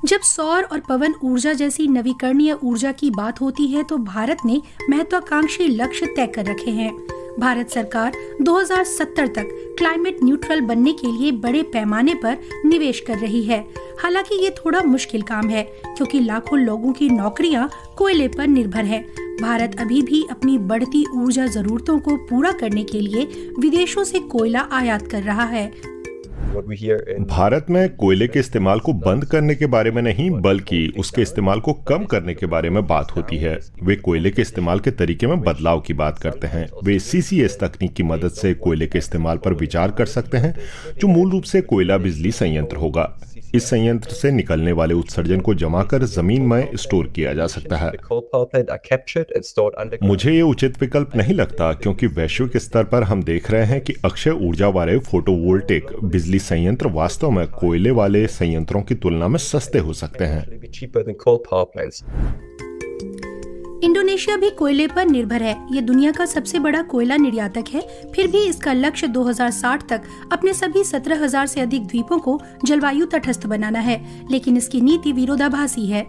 जब सौर और पवन ऊर्जा जैसी नवीकरणीय ऊर्जा की बात होती है तो भारत ने महत्वाकांक्षी लक्ष्य तय कर रखे हैं। भारत सरकार 2070 तक क्लाइमेट न्यूट्रल बनने के लिए बड़े पैमाने पर निवेश कर रही है। हालांकि ये थोड़ा मुश्किल काम है क्योंकि लाखों लोगों की नौकरियां कोयले पर निर्भर हैं। भारत अभी भी अपनी बढ़ती ऊर्जा जरूरतों को पूरा करने के लिए विदेशों से कोयला आयात कर रहा है। भारत में कोयले के इस्तेमाल को बंद करने के बारे में नहीं बल्कि उसके इस्तेमाल को कम करने के बारे में बात होती है। वे कोयले के इस्तेमाल के तरीके में बदलाव की बात करते हैं। वे CCS तकनीक की मदद से कोयले के इस्तेमाल पर विचार कर सकते हैं, जो मूल रूप से कोयला बिजली संयंत्र होगा। इस संयंत्र से निकलने वाले उत्सर्जन को जमा कर जमीन में स्टोर किया जा सकता है। मुझे ये उचित विकल्प नहीं लगता क्योंकि वैश्विक स्तर पर हम देख रहे हैं कि अक्षय ऊर्जा वाले फोटोवोल्टिक बिजली संयंत्र वास्तव में कोयले वाले संयंत्रों की तुलना में सस्ते हो सकते हैं। इंडोनेशिया भी कोयले पर निर्भर है। ये दुनिया का सबसे बड़ा कोयला निर्यातक है। फिर भी इसका लक्ष्य 2060 तक अपने सभी 17,000 से अधिक द्वीपों को जलवायु तटस्थ बनाना है, लेकिन इसकी नीति विरोधाभासी है।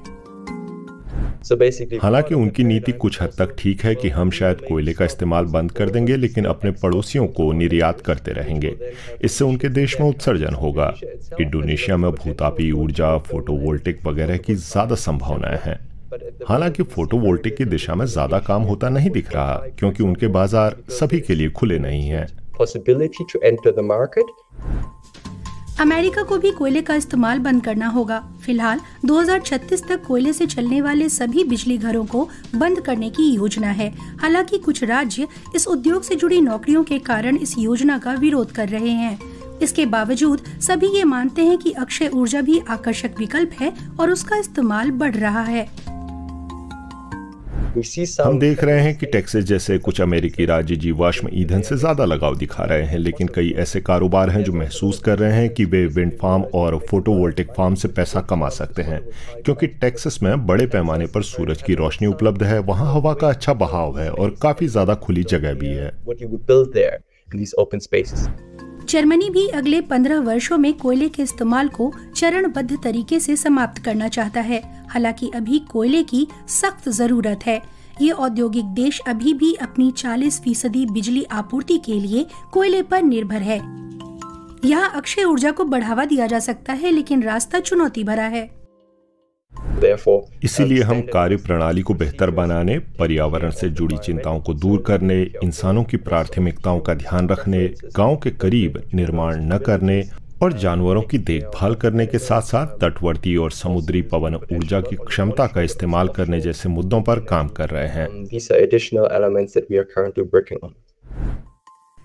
हालांकि उनकी नीति कुछ हद तक ठीक है कि हम शायद कोयले का इस्तेमाल बंद कर देंगे लेकिन अपने पड़ोसियों को निर्यात करते रहेंगे। इससे उनके देश में उत्सर्जन होगा। इंडोनेशिया में भूतापी ऊर्जा, फोटोवोल्टिक वगैरह की ज्यादा संभावनाएं हैं। हालांकि फोटोवोल्टिक की दिशा में ज्यादा काम होता नहीं दिख रहा क्योंकि उनके बाजार सभी के लिए खुले नहीं हैं। अमेरिका को भी कोयले का इस्तेमाल बंद करना होगा। फिलहाल 2036 तक कोयले से चलने वाले सभी बिजली घरों को बंद करने की योजना है। हालांकि कुछ राज्य इस उद्योग से जुड़ी नौकरियों के कारण इस योजना का विरोध कर रहे हैं। इसके बावजूद सभी ये मानते हैं कि अक्षय ऊर्जा भी आकर्षक विकल्प है और उसका इस्तेमाल बढ़ रहा है। हम देख रहे हैं कि टेक्सास जैसे कुछ अमेरिकी राज्य जीवाश्म ईंधन से ज्यादा लगाव दिखा रहे हैं, लेकिन कई ऐसे कारोबार हैं जो महसूस कर रहे हैं कि वे विंड फार्म और फोटोवोल्टिक फार्म से पैसा कमा सकते हैं। क्योंकि टेक्सास में बड़े पैमाने पर सूरज की रोशनी उपलब्ध है, वहाँ हवा का अच्छा बहाव है और काफी ज्यादा खुली जगह भी है। जर्मनी भी अगले 15 वर्षों में कोयले के इस्तेमाल को चरणबद्ध तरीके से समाप्त करना चाहता है। हालांकि अभी कोयले की सख्त जरूरत है। ये औद्योगिक देश अभी भी अपनी 40% बिजली आपूर्ति के लिए कोयले पर निर्भर है। यहाँ अक्षय ऊर्जा को बढ़ावा दिया जा सकता है, लेकिन रास्ता चुनौती भरा है। इसीलिए हम कार्य प्रणाली को बेहतर बनाने, पर्यावरण से जुड़ी चिंताओं को दूर करने, इंसानों की प्राथमिकताओं का ध्यान रखने, गांव के करीब निर्माण न करने और जानवरों की देखभाल करने के साथ साथ तटवर्ती और समुद्री पवन ऊर्जा की क्षमता का इस्तेमाल करने जैसे मुद्दों पर काम कर रहे हैं।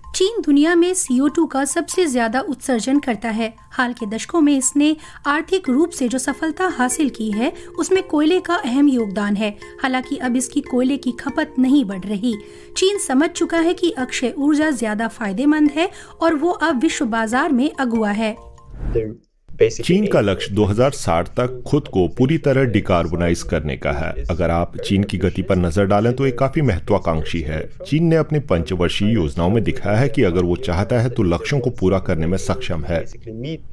चीन दुनिया में CO2 का सबसे ज्यादा उत्सर्जन करता है। हाल के दशकों में इसने आर्थिक रूप से जो सफलता हासिल की है उसमें कोयले का अहम योगदान है। हालांकि अब इसकी कोयले की खपत नहीं बढ़ रही। चीन समझ चुका है कि अक्षय ऊर्जा ज्यादा फायदेमंद है और वो अब विश्व बाजार में अगुआ है। चीन का लक्ष्य 2060 तक खुद को पूरी तरह डिकार्बोनाइज करने का है। अगर आप चीन की गति पर नजर डालें तो ये काफी महत्वाकांक्षी है। चीन ने अपनी पंचवर्षीय योजनाओं में दिखाया है कि अगर वो चाहता है तो लक्ष्यों को पूरा करने में सक्षम है,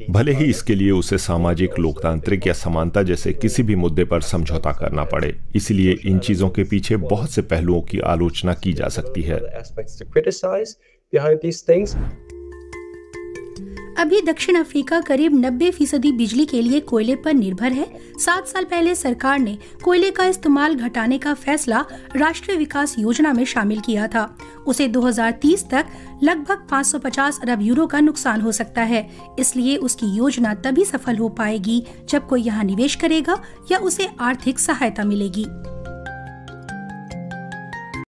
भले ही इसके लिए उसे सामाजिक, लोकतांत्रिक या समानता जैसे किसी भी मुद्दे पर समझौता करना पड़े। इसलिए इन चीजों के पीछे बहुत से पहलुओं की आलोचना की जा सकती है। अभी दक्षिण अफ्रीका करीब 90% बिजली के लिए कोयले पर निर्भर है। 7 साल पहले सरकार ने कोयले का इस्तेमाल घटाने का फैसला राष्ट्रीय विकास योजना में शामिल किया था। उसे 2030 तक लगभग 550 अरब यूरो का नुकसान हो सकता है। इसलिए उसकी योजना तभी सफल हो पाएगी जब कोई यहाँ निवेश करेगा या उसे आर्थिक सहायता मिलेगी।